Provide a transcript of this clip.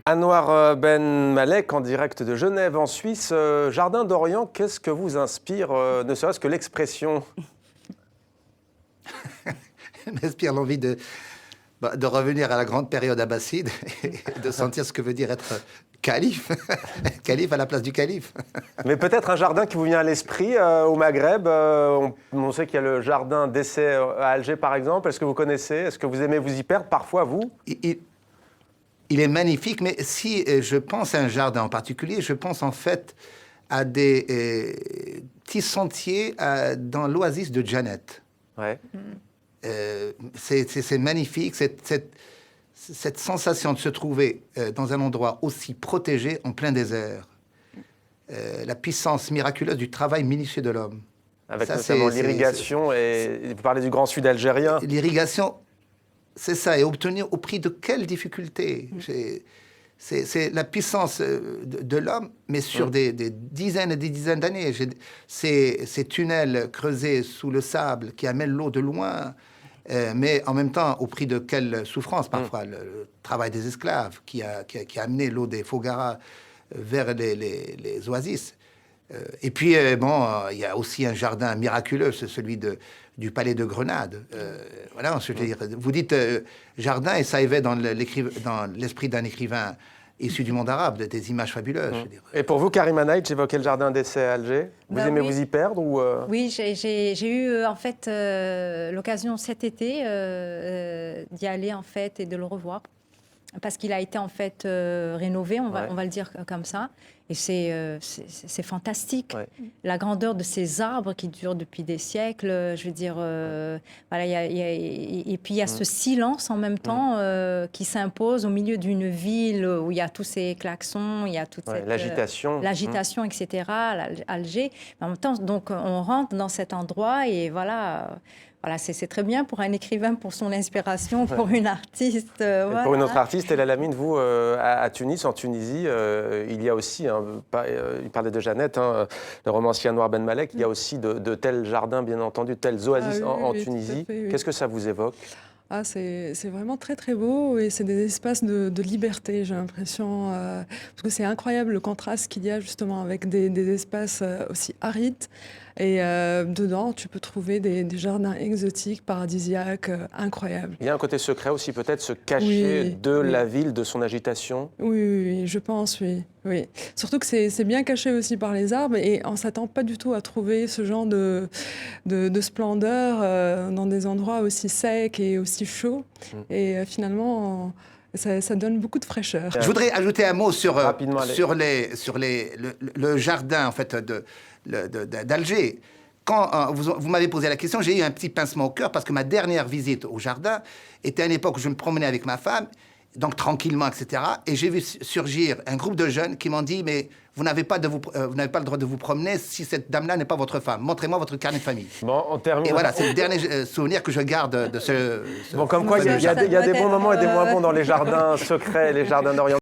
Anouar Ben Malek, en direct de Genève, en Suisse. Jardin d'Orient, qu'est-ce que vous inspire, ne serait-ce que l'expression? M'inspire l'envie de revenir à la grande période abbasside et de sentir ce que veut dire être calife. Calife à la place du calife. Mais peut-être un jardin qui vous vient à l'esprit au Maghreb. On sait qu'il y a le jardin d'essai à Alger, par exemple. Est-ce que vous connaissez? Est-ce que vous aimez vous y perdre parfois, vous? Il est magnifique, mais si je pense à un jardin en particulier, je pense en fait à des petits sentiers dans l'oasis de Djanet. Ouais. C'est magnifique, cette sensation de se trouver dans un endroit aussi protégé en plein désert. La puissance miraculeuse du travail minutieux de l'homme. Avec notamment l'irrigation, et vous parlez du Grand Sud algérien. L'irrigation, c'est ça, et obtenir au prix de quelles difficultés. C'est la puissance de l'homme, mais sur des dizaines et des dizaines d'années. Ces tunnels creusés sous le sable qui amènent l'eau de loin, mais en même temps, au prix de quelle souffrance parfois. Le travail des esclaves qui a amené l'eau des Fogaras vers les oasis. Et puis, il y a aussi un jardin miraculeux, c'est celui du palais de Grenade. Voilà, je veux dire, vous dites jardin, et ça éveille dans l'esprit d'un écrivain issu du monde arabe, des images fabuleuses. Je veux dire. Et pour vous, Karima Naït, j'évoquais le jardin d'essai à Alger. Vous aimez vous y perdre ou Oui, j'ai eu en fait l'occasion cet été d'y aller en fait et de le revoir. Parce qu'il a été en fait rénové, on va le dire comme ça. Et c'est fantastique. Ouais. La grandeur de ces arbres qui durent depuis des siècles, je veux dire... voilà, et puis il y a ce silence en même temps qui s'impose au milieu d'une ville où il y a tous ces klaxons, il y a toute cette... L'agitation. L'agitation, etc., Alger. Mais en même temps, donc, on rentre dans cet endroit et voilà... Voilà, c'est très bien pour un écrivain, pour son inspiration, pour une artiste. Voilà. Pour une autre artiste, El Alamine, vous, à Tunis, en Tunisie, il y a aussi, il parlait de Jeannette, le romancier Anouar Ben Malek, il y a aussi de tels jardins, bien entendu, de telles oasis en Tunisie. Oui. Qu'est-ce que ça vous évoque ? C'est vraiment très très beau et c'est des espaces de liberté, j'ai l'impression, parce que c'est incroyable le contraste qu'il y a justement avec des espaces aussi arides et dedans tu peux trouver des jardins exotiques, paradisiaques, incroyables. Il y a un côté secret aussi peut-être, se cacher la ville, de son agitation. Oui, je pense, oui. Surtout que c'est bien caché aussi par les arbres et on ne s'attend pas du tout à trouver ce genre de splendeur dans des endroits aussi secs et aussi chauds. Et finalement, ça donne beaucoup de fraîcheur. Je voudrais ajouter un mot sur le jardin en fait, d'Alger. Quand vous m'avez posé la question, j'ai eu un petit pincement au cœur parce que ma dernière visite au jardin était à une époque où je me promenais avec ma femme, donc tranquillement, etc. Et j'ai vu surgir un groupe de jeunes qui m'ont dit « Mais vous n'avez pas le droit de vous promener si cette dame-là n'est pas votre femme. Montrez-moi votre carnet de famille. » Bon, on termine. Et voilà, c'est le dernier souvenir que je garde de ce... Bon, comme quoi, il y a des bons moments et des moins bons dans les jardins secrets, les jardins d'Orient.